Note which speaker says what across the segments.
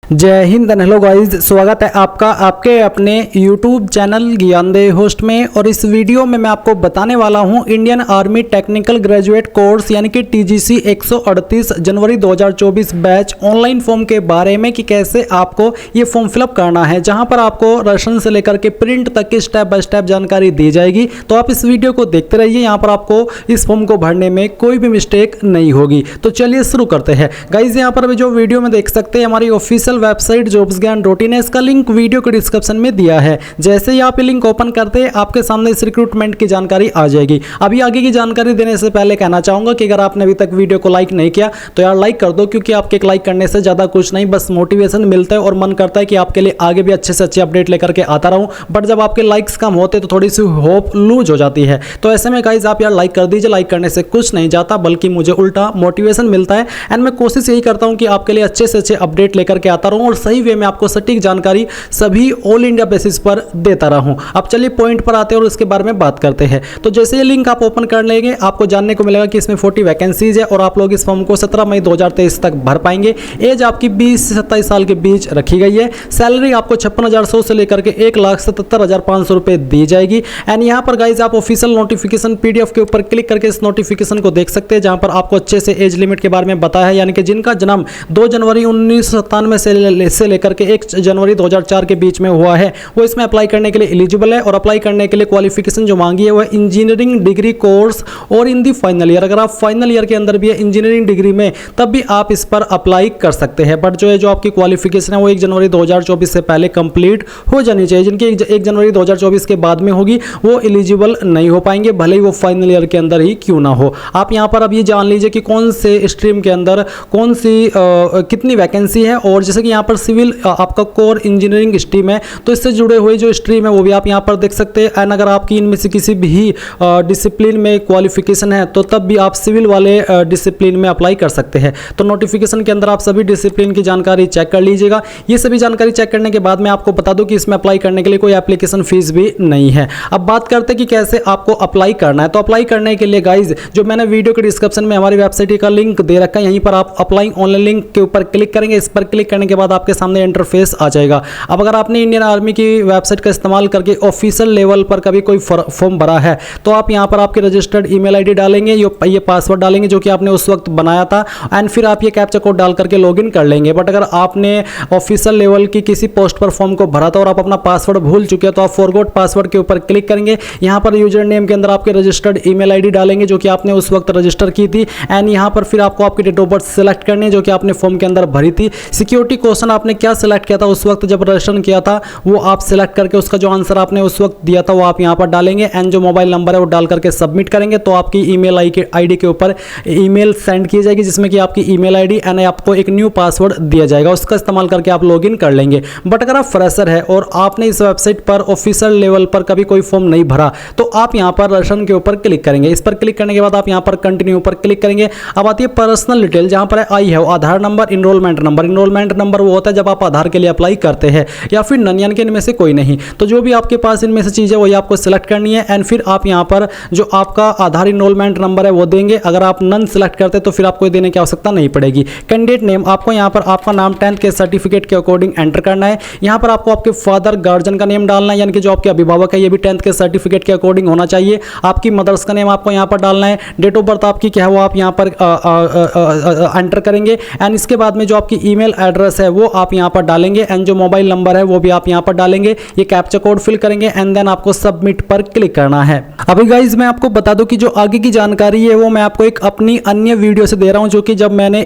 Speaker 1: जय Hind and hello guys, स्वागत है आपका आपके अपने YouTube चैनल ज्ञानदेह होस्ट में। और इस वीडियो में मैं आपको बताने वाला हूं Indian army technical graduate course यानी कि TGC 138 जनवरी 2024 बैच ऑनलाइन फॉर्म के बारे में कि कैसे आपको ये फॉर्म फिलअप करना है, जहां पर आपको राशन से लेकर के प्रिंट तक की स्टेप बाय स्टेप जानकारी दी जाएगी। तो आप इस वीडियो को देखते रहिए, यहाँ पर आपको इस फॉर्म को भरने में कोई भी मिस्टेक नहीं होगी। तो चलिए शुरू करते हैं गाइज। यहाँ पर जो वीडियो में देख सकते हैं हमारी ऑफिशियल वेबसाइट jobsgyan.in है, इसका लिंक वीडियो के डिस्क्रिप्शन में दिया है। जैसे ही आप लिंक ओपन करते हैं आपके सामने इस रिक्रूटमेंट की जानकारी आ जाएगी। अभी आगे की जानकारी देने से पहले कहना चाहूंगा कि अगर आपने अभी तक वीडियो को लाइक नहीं किया तो यार लाइक कर दो, क्योंकि आपके एक लाइक करने से ज्यादा कुछ नहीं, बस मोटिवेशन मिलता है और मन करता है कि आपके लिए आगे भी अच्छे से अच्छे अपडेट लेकर के आता रहूं। बट जब आपके लाइक्स कम होते तो थोड़ी सी होप लूज हो जाती है। तो ऐसे में गाइज आप यार लाइक कर दीजिए, लाइक करने से कुछ नहीं जाता बल्कि मुझे उल्टा मोटिवेशन मिलता है। एंड मैं कोशिश यही करता हूं कि आपके लिए अच्छे से अच्छे अपडेट लेकर के आता रहूं और सही वे में आपको सटीक जानकारी सभी ऑल इंडिया बेसिस पर देता रहूं। अब चलिए पॉइंट पर आते हैं और इसके बारे में बात करते हैं। तो जैसे ये लिंक आप ओपन कर लेंगे आपको जानने को मिलेगा कि इसमें 40 वैकेंसीज है और आप लोग इस फॉर्म को 17 मई 2023 तक भर पाएंगे। एज आपकी 20 से 27 साल के बीच रखी गई है। सैलरी आपको 56,100 से लेकर के 1,77,500 रुपए दी जाएगी। एंड यहाँ पर गाइज आप ऑफिशियल नोटिफिकेशन PDF के ऊपर क्लिक करके इस नोटिफिकेशन को देख सकते हैं, जहां पर आपको अच्छे से एज लिमिट के बारे में बताया है, यानी कि जिनका जन्म 2 जनवरी 1997 से लेकर के 1 जनवरी 2004 के बीच में हुआ है वो इसमें अप्लाई करने के लिए एलिजिबल है। और अप्लाई करने के लिए क्वालिफिकेशन जो मांगी है वह इंजीनियरिंग डिग्री कोर्स और इन दी फाइनल ईयर। अगर आप फाइनल ईयर के अंदर भी है इंजीनियरिंग डिग्री में तब भी आप इस पर अप्लाई कर सकते हैं। बट जो आपकी क्वालिफिकेशन है वो 1 जनवरी 2024 से पहले कंप्लीट हो जानी चाहिए। जिनकी 1 जनवरी 2024 के बाद में होगी वो एलिजिबल नहीं हो पाएंगे, भले ही वो फाइनल ईयर के अंदर ही क्यों ना हो। आप यहाँ पर अब ये जान लीजिए कि कौन से स्ट्रीम के अंदर कौन सी कितनी वैकेंसी है। और जैसे कि यहाँ पर सिविल आपका कोर इंजीनियरिंग स्ट्रीम है तो इससे जुड़े हुए जो स्ट्रीम है वो भी आप यहाँ पर देख सकते हैं। एंड अगर आपकी इनमें से किसी भी डिसिप्लिन में क्वालिफिकेशन है तो तब भी आप सिविल वाले डिसिप्लिन में अप्लाई कर सकते हैं। तो नोटिफिकेशन के अंदर आप सभी डिसिप्लिन की जानकारी चेक कर लीजिएगा। ये सभी जानकारी चेक करने के बाद मैं आपको बता दूं कि इसमें अप्लाई करने के लिए कोई एप्लीकेशन फीस भी नहीं है। अब बात करते हैं कि कैसे आपको अप्लाई करना है। तो अप्लाई करने के लिए गाइज जो मैंने वीडियो के डिस्क्रिप्शन में हमारी वेबसाइट का लिंक दे रखा है, यहीं पर आप अप्लाई ऑनलाइन लिंक के ऊपर क्लिक करेंगे। इस पर क्लिक करने के बाद आपके सामने इंटरफेस आ जाएगा। अब अगर आपने इंडियन आर्मी की वेबसाइट का इस्तेमाल करके ऑफिशियल लेवल पर कभी कोई फॉर्म भरा है तो आप यहां पर आपके रजिस्टर्ड ईमेल आईडी डालेंगे, ये पासवर्ड डालेंगे जो कि आपने उस वक्त बनाया था। एंड फिर आप ये कैप्चा कोड डाल करके लॉगिन कर लेंगे। बट अगर आपने ऑफिशियल लेवल की किसी पोस्ट पर फॉर्म को भरा था और आप अपना पासवर्ड भूल चुके हैं तो आप फॉरगॉट पासवर्ड के ऊपर क्लिक करेंगे। यहां पर यूजर नेम के अंदर आपके रजिस्टर्ड ईमेल आईडी डालेंगे जो कि आपने उस वक्त रजिस्टर की थी। एंड यहां पर फिर आपको आपकी डेट ऑफ बर्थ सेलेक्ट करनी है जो कि आपने फॉर्म के अंदर भरी थी। सिक्योरिटी क्वेश्चन आपने क्या सिलेक्ट किया था उस वक्त जब रजिस्ट्रेशन किया था वो आप सिलेक्ट करके उसका जो आंसर आपने उस वक्त दिया था वो आप यहां पर डालेंगे। एंड जो मोबाइल नंबर है वो डाल करके सबमिट करेंगे तो आपकी ईमेल आईडी के ऊपर ईमेल सेंड की जाएगी जिसमें कि आपकी ईमेल आईडी एंड आपको एक न्यू पासवर्ड दिया जाएगा, उसका इस्तेमाल करके आप लॉगिन कर लेंगे। बट अगर आप फ्रेशर है और आपने इस वेबसाइट पर ऑफिशियल लेवल पर कभी कोई फॉर्म नहीं भरा तो आप यहां पर रजिस्ट्रेशन के ऊपर क्लिक करेंगे। इस पर क्लिक करने के बाद आप यहां पर कंटिन्यू पर क्लिक करेंगे। अब आती है पर्सनल डिटेल, जहां पर आई है Aadhaar number, enrolment number. Enrolment number वो होता है जब आप आधार के लिए अप्लाई करते हैं, या फिर नन, यानी कि इनमें से कोई नहीं। तो जो भी आपके पास इनमें से चीज़ है वही आपको सिलेक्ट करनी है। एंड फिर आप यहाँ पर जो आपका आधार इनरोलमेंट नंबर है वो देंगे। अगर आप नन सिलेक्ट करते तो फिर आपको देने की आवश्यकता नहीं पड़ेगी। कैंडिडेट नेम आपको यहाँ पर आपका नाम 10th के सर्टिफिकेट के अकॉर्डिंग एंटर करना है। यहाँ पर आपको आपके फादर गार्जियन का नेम डालना है, यानी कि जो आपके अभिभावक है ये भी 10th के सर्टिफिकेट के अकॉर्डिंग होना चाहिए। आपकी मदर्स का नेम आपको यहाँ पर डालना है। डेट ऑफ बर्थ आपकी क्या है वो आप यहाँ पर एंटर करेंगे। एंड इसके बाद में जो आपकी ईमेल एड्रेस है वो आप यहाँ पर डालेंगे। एंड जो मोबाइल नंबर है वो भी आप यहाँ पर डालेंगे। ये कैप्चा कोड फिल करेंगे एंड देन आपको सबमिट पर क्लिक करना है। अभी गाइज मैं आपको बता दूं कि जो आगे की जानकारी है वो मैं आपको एक अपनी अन्य वीडियो से दे रहा हूं जो कि जब मैंने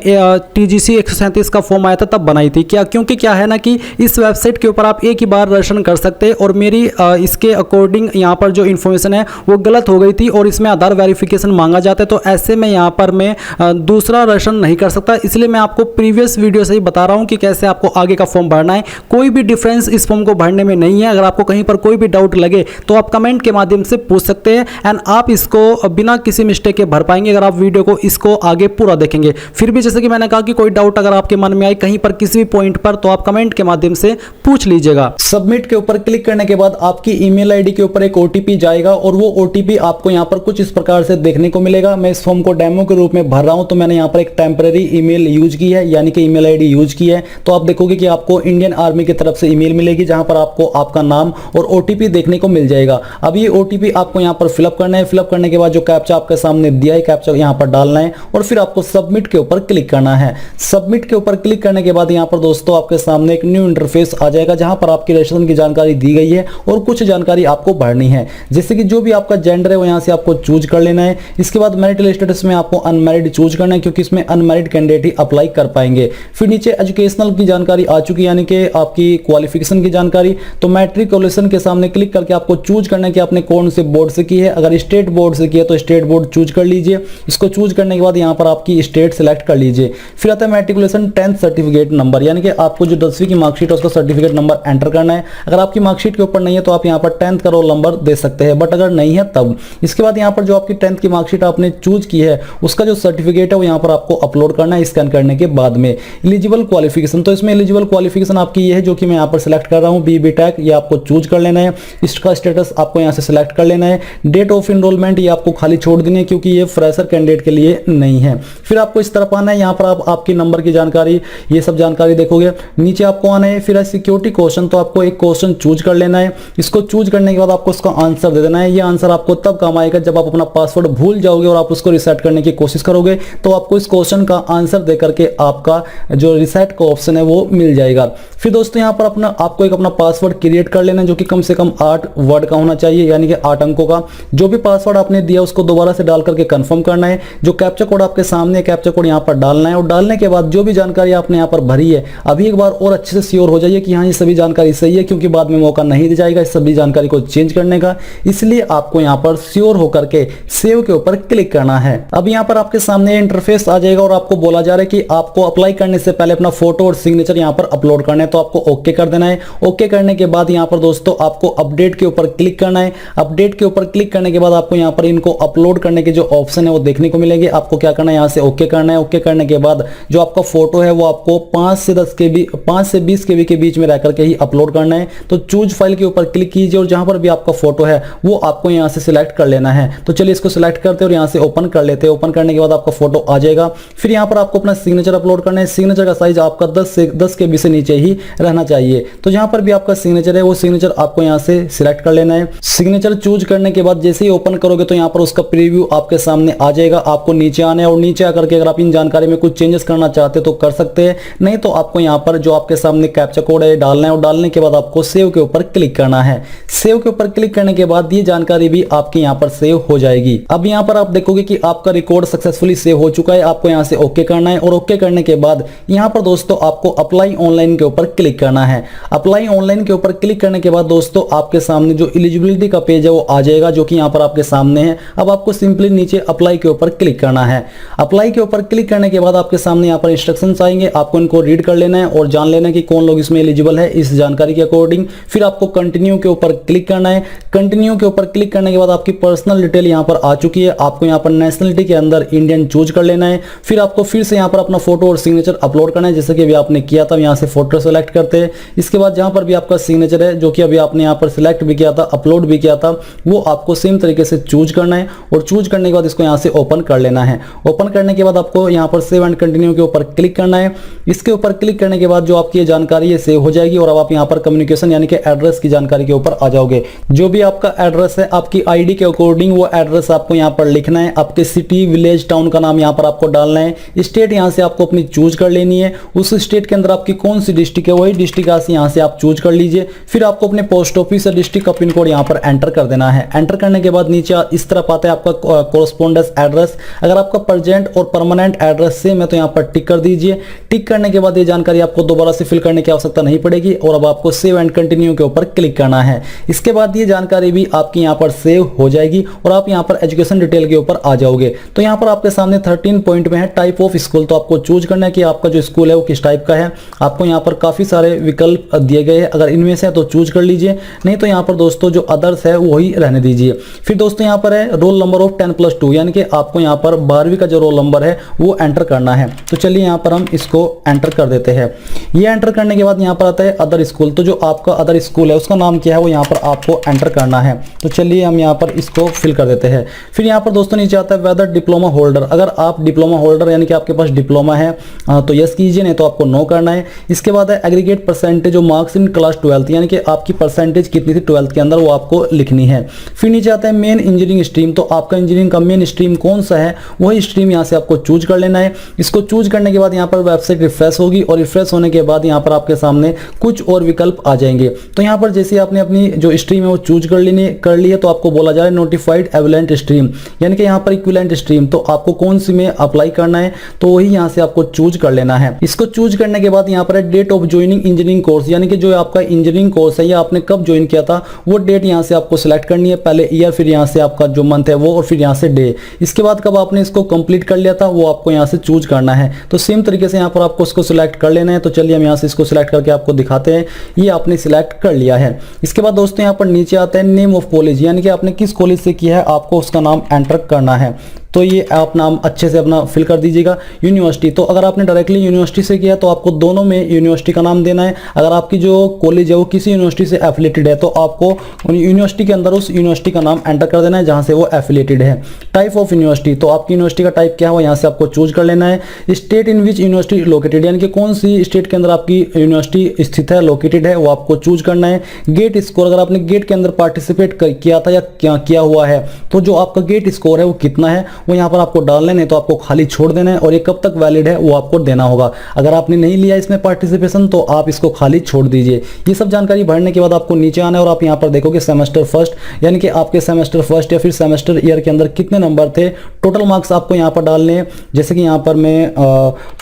Speaker 1: TGC 137 का फॉर्म आया था तब बनाई थी। क्योंकि क्या है ना कि इस वेबसाइट के ऊपर आप एक ही बार रजिस्ट्रेशन कर सकते हैं और मेरी इसके अकॉर्डिंग यहाँ पर जो इन्फॉर्मेशन है वो गलत हो गई थी और इसमें आधार वेरिफिकेशन मांगा जाता है। तो ऐसे में यहाँ पर मैं दूसरा रजिस्ट्रेशन नहीं कर सकता, इसलिए मैं आपको प्रीवियस वीडियो से ही बता रहा हूँ कि कैसे आपको आगे का फॉर्म भरना है। कोई भी डिफरेंस इस फॉर्म को भरने में नहीं है। अगर आपको कहीं पर कोई भी डाउट लगे तो आप कमेंट के माध्यम से पूछ सकते हैं एंड आप इसको बिना किसी मिस्टेक के भर पाएंगे अगर आप वीडियो को इसको आगे पूरा देखेंगे। फिर भी जैसे कि मैंने कहा कि कोई डाउट अगर आपके मन में आए कहीं पर किसी भी पॉइंट पर तो आप कमेंट के माध्यम से पूछ लीजिएगा। सबमिट के ऊपर क्लिक करने के बाद आपकी ईमेल आईडी के ऊपर एक OTP जाएगा और वो OTP आपको यहाँ पर कुछ इस प्रकार से देखने को मिलेगा। मैं इस फॉर्म को डेमो के रूप में भर रहा हूँ तो मैंने यहाँ पर एक टेम्पररी ईमेल यूज की है, यानी कि ईमेल आईडी यूज की है।
Speaker 2: तो आप देखोगे कि आपको इंडियन आर्मी की तरफ से ईमेल मिलेगी, जहां पर आपको आपका नाम और ओटीपी देखने को मिल जाएगा। अब ये ओटीपी आपको यहां पर फिलअप करना है। फिलअप करने के बाद जो कैप्चा आपके सामने दिया है, कैप्चा यहां पर डालना है और फिर आपको सबमिट के ऊपर क्लिक करना है। सबमिट के ऊपर क्लिक करने के बाद यहां पर दोस्तों आपके सामने एक न्यू इंटरफेस आ जाएगा, जहां पर आपकी रजिस्ट्रेशन की जानकारी दी गई है और कुछ जानकारी आपको भरनी है, जैसे कि जो भी आपका जेंडर है वो यहां से आपको चूज कर लेना है। इसके बाद मैरिटल स्टेटस में आपको अनमैरिड चूज करना है, क्योंकि इसमें अनमैरिड कैंडिडेट ही अप्लाई कर पाएंगे। फिर नीचे एजुकेशनल की जानकारी आ चुकी है, यानी कि आपकी क्वालिफिकेशन की जानकारी। तो मैट्रिकुलेशन के सामने क्लिक करके आपको चूज करना है कि आपने कौन से बोर्ड से की है। अगर स्टेट बोर्ड से की है तो स्टेट बोर्ड चूज कर लीजिए। इसको चूज करने के बाद यहां पर आपकी स्टेट सेलेक्ट कर लीजिए। फिर आता है मैट्रिकुलेशन 10th सर्टिफिकेट नंबर, यानी कि आपको जो 10वीं की मार्कशीट है उसका सर्टिफिकेट नंबर एंटर करना है। अगर आपकी मार्कशीट के ऊपर नहीं है तो आप यहां पर 10th का रोल नंबर दे सकते हैं, बट अगर नहीं है तब। इसके बाद यहां पर जो आपकी 10th की मार्कशीट आपने चूज की है उसका जो सर्टिफिकेट है वो यहां पर आपको अपलोड करना है स्कैन करने के बाद में। एलिजिबल क्वालिफिकेशन, तो इसमें एलिजिबल क्वालिफिकेशन आपकी ये है जो कि मैं यहां पर सिलेक्ट कर रहा हूं, बी टेक, ये आपको चूज कर लेना है। इसका स्टेटस आपको यहां से सिलेक्ट कर लेना है। डेट ऑफ इनरोलमेंट ये आपको खाली छोड़ देनी है, क्योंकि ये फ्रेशर कैंडिडेट के लिए नहीं है। फिर आपको इस तरफ आना है, यहां पर आप आपके नंबर की जानकारी, ये सब जानकारी देखोगे। नीचे आपको आना है, फिर है सिक्योरिटी क्वेश्चन, तो आपको एक क्वेश्चन चूज कर लेना है। इसको चूज करने के बाद आपको उसका आंसर दे देना है। ये आंसर आपको तब काम आएगा जब आप अपना पासवर्ड भूल जाओगे और आप उसको रिसेट करने की कोशिश करोगे, तो आपको इस क्वेश्चन का आंसर दे करके आपका जो रिसेट का ऑप्शन है वो मिल जाएगा। फिर दोस्तों यहां पर आपको एक अपना पासवर्ड क्रिएट कर लेना है, जो कि कम से कम 8 वर्ड का होना चाहिए, यानी कि 8 अंकों का। जो भी पासवर्ड आपने दिया उसको दोबारा से डाल करके कंफर्म करना है। जो कैप्चा कोड आपके सामने, कैप्चा कोड यहां पर डालना है और डालने के बाद जो भी जानकारी आपने यहां पर भरी है, अभी एक बार और अच्छे से श्योर हो जाइए कि हाँ ये सभी जानकारी सही है, क्योंकि बाद में मौका नहीं दिया जाएगा इस सभी जानकारी को चेंज करने का। इसलिए आपको यहां पर श्योर होकर के सेव के ऊपर क्लिक करना है। अब यहां पर आपके सामने इंटरफेस आ जाएगा और आपको बोला जा रहा है कि आपको अप्लाई करने से पहले अपना फोटो और सिग्नेचर यहां पर अपलोड करना है, तो आपको ओके कर देना है। ओके करने के बाद यहां पर दोस्तों आपको अपडेट के ऊपर क्लिक करना है। अपडेट के ऊपर क्लिक करने के बाद आपको यहां पर इनको अपलोड करने के जो ऑप्शन है वो देखने को मिलेंगे। आपको क्या करना है, यहां से ओके करना है। ओके करने के बाद जो आपका फोटो है वो आपको 5 से 20 केबी के बीच में रह करके ही अपलोड करना है। तो चूज फाइल के ऊपर क्लिक कीजिए और जहां पर भी आपका फोटो है वो आपको यहां से सिलेक्ट कर लेना है। तो चलिए इसको सिलेक्ट करते हैं और यहां से ओपन कर लेते हैं। ओपन करने के बाद आपका फोटो आ जाएगा। फिर यहां पर आपको अपना सिग्नेचर अपलोड करना है। सिग्नेचर का साइज आपका 10 केबी से नीचे ही रहना चाहिए। तो जहां पर भी आपका सिग्नेचर है वो सिग्नेचर आपको यहां से सिलेक्ट कर लेना है। सिग्नेचर चूज करने के बाद जैसे ही ओपन करोगे तो यहां पर उसका प्रीव्यू आपके सामने आ जाएगा। आपको नीचे आना है और नीचे आकर के अगर आप इन जानकारी में कुछ चेंजेस करना चाहते तो कर सकते हैं, नहीं तो आपको यहां पर जो आपके सामने कैप्चा कोड है डालना है और डालने के बाद आपको सेव के ऊपर क्लिक करना है। सेव के ऊपर क्लिक करने के बाद ये जानकारी भी आपकी यहां पर सेव हो जाएगी। अब यहां पर आप देखोगे कि आपका रिकॉर्ड सक्सेसफुली सेव हो चुका है। आपको यहां से ओके करना है और ओके करने के बाद यहां पर दोस्तों आपको अप्लाई ऑनलाइन के ऊपर क्लिक करना है। अप्लाई ऑनलाइन के ऊपर क्लिक करने के बाद दोस्तों आपके सामने जो एलिजिबिलिटी का पेज है वो आ जाएगा, जो कि यहां पर आपके सामने है। अब आपको सिंपली नीचे अप्लाई के ऊपर क्लिक करना है। अप्लाई के ऊपर क्लिक करने के बाद आपके सामने यहां पर इंस्ट्रक्शंस आएंगे, आपको इनको रीड कर लेना है और जान लेना है कि कौन लोग इसमें एलिजिबल है इस जानकारी के अकॉर्डिंग। फिर आपको कंटिन्यू के ऊपर क्लिक करना है। कंटिन्यू के ऊपर क्लिक करने के बाद आपकी पर्सनल डिटेल यहां पर आ चुकी है। आपको यहां पर नेशनलिटी के अंदर इंडियन चूज कर लेना है। फिर आपको फिर से यहां पर अपना फोटो और सिग्नेचर अपलोड करना है, जैसे कि अभी आपने किया था। यहां से फोटो सेलेक्ट करते हैं। इसके बाद जहां पर भी आपका सिग्नेचर है, जो कि अभी आपने यहां पर सिलेक्ट भी किया था, अपलोड भी किया था, वो आपको सेम तरीके से चूज करना है और चूज करने के बाद इसको यहां से ओपन कर लेना है। ओपन करने के बाद आपको यहां पर सेव एंड कंटिन्यू के ऊपर क्लिक करना है। इसके ऊपर क्लिक करने के बाद जो आपकी जानकारी है सेव हो जाएगी और अब आप यहां पर कम्युनिकेशन यानी कि एड्रेस की जानकारी के ऊपर आ जाओगे। जो भी आपका एड्रेस है आपकी आईडी के अकॉर्डिंग वो एड्रेस आपको यहां पर लिखना है। आपके सिटी, विलेज, टाउन का नाम यहां पर आपको डालना है। स्टेट यहां से आपको अपनी चूज कर लेनी है। उस स्टेट के अंदर आपकी कौन सी डिस्ट्रिक्ट है वही डिस्ट्रिक्ट यहां से आप चूज कर लीजिए। फिर आपको अपने पोस्ट ऑफिस या डिस्ट्रिक्ट का पिन कोड यहां पर एंटर कर देना है। एंटर करने के बाद नीचे इस तरफ आता है आपका कोरस्पोंडेंस एड्रेस। अगर आपका प्रेजेंट और परमानेंट एड्रेस सेम है तो यहां पर टिक कर दीजिए। टिक करने के बाद ये जानकारी आपको दोबारा से फिल करने की आवश्यकता नहीं पड़ेगी और अब आपको सेव एंड कंटिन्यू के ऊपर क्लिक करना है। इसके बाद ये जानकारी भी आपकी यहां पर सेव हो जाएगी और आप यहां पर एजुकेशन डिटेल के ऊपर आ जाओगे। तो यहां पर आपके सामने 13 पॉइंट में है टाइप ऑफ स्कूल। तो आपको चूज करना है कि आपका जो स्कूल है वो किस टाइप का है। आपको यहां पर काफी सारे विकल्प दिए गए हैं, अगर इनमें से है तो चूज कर लीजिए, नहीं तो यहां पर दोस्तों जो अदर्स है वही रहने दीजिए। फिर दोस्तों यहां पर है रोल नंबर ऑफ 10+2, यानी कि आपको यहां पर 12वीं का जो रोल नंबर है वो एंटर करना है। तो चलिए यहां पर हम इसको एंटर कर देते हैं। ये एंटर करने के बाद यहां पर आता है अदर स्कूल। तो जो आपका अदर स्कूल है उसका नाम क्या है वो यहां पर आपको एंटर करना है। तो चलिए हम यहां पर इसको फिल कर देते हैं। फिर यहां पर दोस्तों नीचे आता है वेदर डिप्लोमा होल्डर। अगर आप डिप्लोमा होल्डर यानी कि आपके पास डिप्लोमा है तो यस कीजिए, नहीं तो आप आपको नो करना है। इसके बाद है aggregate percentage of marks in class 12, यानी कि आपकी परसेंटेज कितनी थी 12th के अंदर, वो आपको लिखनी है। फिर नीचे आता है मेन इंजीनियरिंग स्ट्रीम, तो आपका इंजीनियरिंग का मेन स्ट्रीम कौन सा है वही स्ट्रीम यहाँ से आपको चूज कर लेना है। इसको चूज करने के बाद यहाँ पर वेबसाइट रिफ्रेश होगी और रिफ्रेश होने के बाद यहाँ पर आपके सामने कुछ और विकल्प आ जाएंगे। तो यहाँ पर जैसे आपने अपनी जो स्ट्रीम है वो चूज कर ली है, तो आपको बोला जा रहा है नोटिफाइड एविलेंट स्ट्रीम, यानी कि यहाँ पर इक्विवेलेंट स्ट्रीम, तो आपको कौन सी में अप्लाई करना है तो वही यहाँ से आपको चूज कर लेना है। इसको चूज करने के बाद यहाँ पर है date of joining engineering course, यानी कि जो आपका इंजीनियरिंग कोर्स है या आपने कब ज्वाइन किया था वो डेट यहाँ से आपको सिलेक्ट करनी है, पहले ईयर, फिर यहाँ से आपका जो मंथ है वो, और फिर यहाँ से डे। इसके बाद कब आपने इसको कंप्लीट कर लिया था वो आपको यहाँ से चूज करना है। तो सेम तरीके से यहाँ पर आपको इसको सिलेक्ट कर लेना है। तो चलिए हम यहाँ से इसको सिलेक्ट करके आपको दिखाते हैं, ये आपने सिलेक्ट कर लिया है। इसके बाद दोस्तों यहाँ पर नीचे आता है नेम ऑफ कॉलेज, यानी कि आपने किस कॉलेज से किया है आपको उसका नाम एंटर करना है। तो ये आप नाम अच्छे से अपना फिल कर दीजिएगा। यूनिवर्सिटी, तो अगर आपने डायरेक्टली यूनिवर्सिटी से किया तो आपको दोनों में यूनिवर्सिटी का नाम देना है। अगर आपकी जो कॉलेज है वो किसी यूनिवर्सिटी से एफिलेटेड है तो आपको यूनिवर्सिटी के अंदर उस यूनिवर्सिटी का नाम एंटर कर देना है जहां से वो एफिलेटेड है। टाइप ऑफ यूनिवर्सिटी, तो आपकी यूनिवर्सिटी का टाइप क्या है वो यहाँ से आपको चूज कर लेना है। State in which university located, यानी कि कौन सी स्टेट के अंदर आपकी यूनिवर्सिटी स्थित है, लोकेटेड है, वो आपको चूज करना है। गेट स्कोर, अगर आपने गेट के अंदर पार्टिसिपेट किया था या क्या किया हुआ है तो जो आपका गेट स्कोर है वो कितना है वो यहाँ पर आपको डालना है, तो आपको खाली छोड़ देना है। और ये कब तक वैलिड है वो आपको देना होगा। अगर आपने नहीं लिया इसमें पार्टिसिपेशन तो आप इसको खाली छोड़ दीजिए। ये सब जानकारी भरने के बाद आपको नीचे आना है और आप यहाँ पर देखोगे सेमेस्टर फर्स्ट, यानी कि आपके सेमेस्टर फर्स्ट या फिर सेमेस्टर ईयर के अंदर कितने नंबर थे, टोटल मार्क्स आपको यहाँ पर डालने हैं। जैसे कि यहाँ पर मैं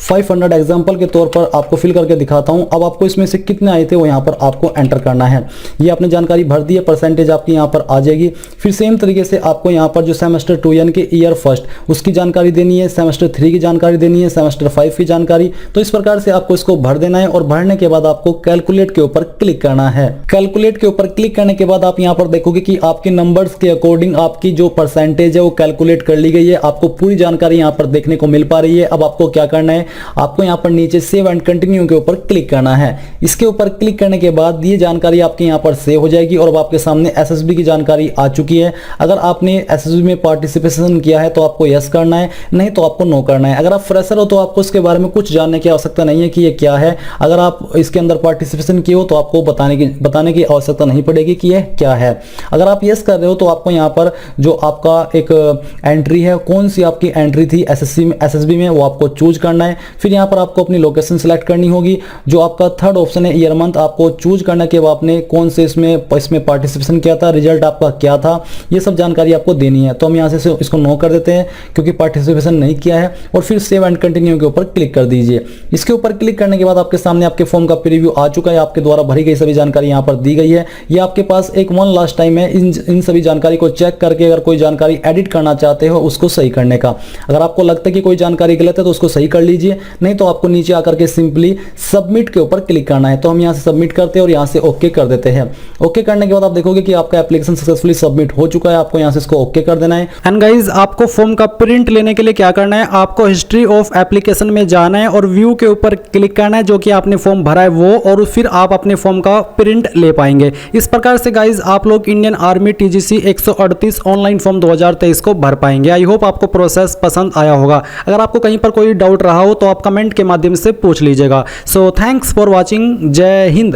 Speaker 2: 500 एग्जाम्पल के तौर पर आपको फिल करके दिखाता हूँ। अब आपको इसमें से कितने आए थे वो यहाँ पर आपको एंटर करना है। ये आपने जानकारी भर दी है, परसेंटेज आपकी यहाँ पर आ जाएगी। फिर सेम तरीके से आपको यहाँ पर जो सेमेस्टर 2 यानी कि ईयर फर्स्ट उसकी जानकारी देनी है, सेमेस्टर 3 की जानकारी देनी है, सेमेस्टर 5 की जानकारी। तो इस प्रकार से आपको इसको भर देना है और भरने के बाद आपको कैलकुलेट के ऊपर क्लिक करना है। कैलकुलेट के ऊपर क्लिक करने के बाद आप यहाँ पर देखोगे कि आपके नंबर्स के अकॉर्डिंग आपकी जो परसेंटेज है वो कैलकुलेट कर ली गई है। आपको पूरी जानकारी यहाँ पर देखने को मिल पा रही है। अब आपको क्या करना है, आपको यहाँ पर नीचे सेव एंड कंटिन्यू के ऊपर क्लिक करना है। इसके ऊपर क्लिक करने के बाद ये जानकारी आपके यहाँ पर सेव हो जाएगी और अब आपके सामने एसएसबी की जानकारी आ चुकी है। अगर आपने एसएसबी में पार्टिसिपेशन किया है तो आपको यस करना है, नहीं तो आपको नो करना है। अगर आप फ्रेशर हो तो आपको इसके बारे में कुछ जानने की आवश्यकता नहीं है कि ये क्या है। अगर आप इसके अंदर पार्टिसिपेशन किए हो तो आपको बताने की आवश्यकता नहीं पड़ेगी कि यह क्या है। अगर आप यस कर रहे हो तो आपको यहाँ पर जो आपका एक एंट्री है, कौन सी आपकी एंट्री थी एसएसबी में, वो आपको चूज करना है। फिर यहाँ पर आपको अपनी लोकेशन सेलेक्ट करनी होगी। जो आपका थर्ड ऑप्शन है ईयर मंथ, आपको चूज करने के बाद आपने कौन से इसमें पार्टिसिपेशन किया था, रिजल्ट आपका क्या था, ये सब जानकारी आपको देनी है। तो हम यहाँ से इसको नो कर देते हैं क्योंकि पार्टिसिपेशन नहीं किया है और फिर सेव एंड कंटिन्यू के ऊपर क्लिक कर दीजिए। इसके ऊपर क्लिक करने के बाद आपके सामने आपके फॉर्म का प्रीव्यू आ चुका है। आपके द्वारा भरी गई सभी जानकारी यहाँ पर दी गई है। ये आपके पास एक वन लास्ट टाइम है इन सभी जानकारी को चेक करके अगर कोई जानकारी एडिट करना चाहते हो उसको सही करने का। अगर आपको लगता है कि कोई जानकारी गलत है तो उसको सही कर लीजिए, नहीं तो आपको नीचे आकर के सिंपली सबमिट के ऊपर क्लिक करना है। तो हम यहाँ से सबमिट करते हैं और यहाँ से ओके कर देते हैं। ओके करने के बाद आप देखोगे कि आपका एप्लीकेशन सक्सेसफुली सबमिट हो चुका है। आपको यहाँ से इसको ओके कर देना है।
Speaker 1: एंड गाइज आपको फॉर्म का प्रिंट लेने के लिए क्या करना है, आपको हिस्ट्री ऑफ एप्लीकेशन में जाना है और व्यू के ऊपर क्लिक करना है जो कि आपने फॉर्म भरा है वो, और फिर आप अपने फॉर्म का प्रिंट ले पाएंगे। इस प्रकार से गाइज आप लोग Indian army TGC 138 online form 2023 को भर पाएंगे। आई होप आपको प्रोसेस पसंद आया होगा। अगर आपको कहीं पर कोई डाउट रहा हो तो आप कमेंट के माध्यम से पूछ लीजिएगा। So thanks for watching. जय हिंद।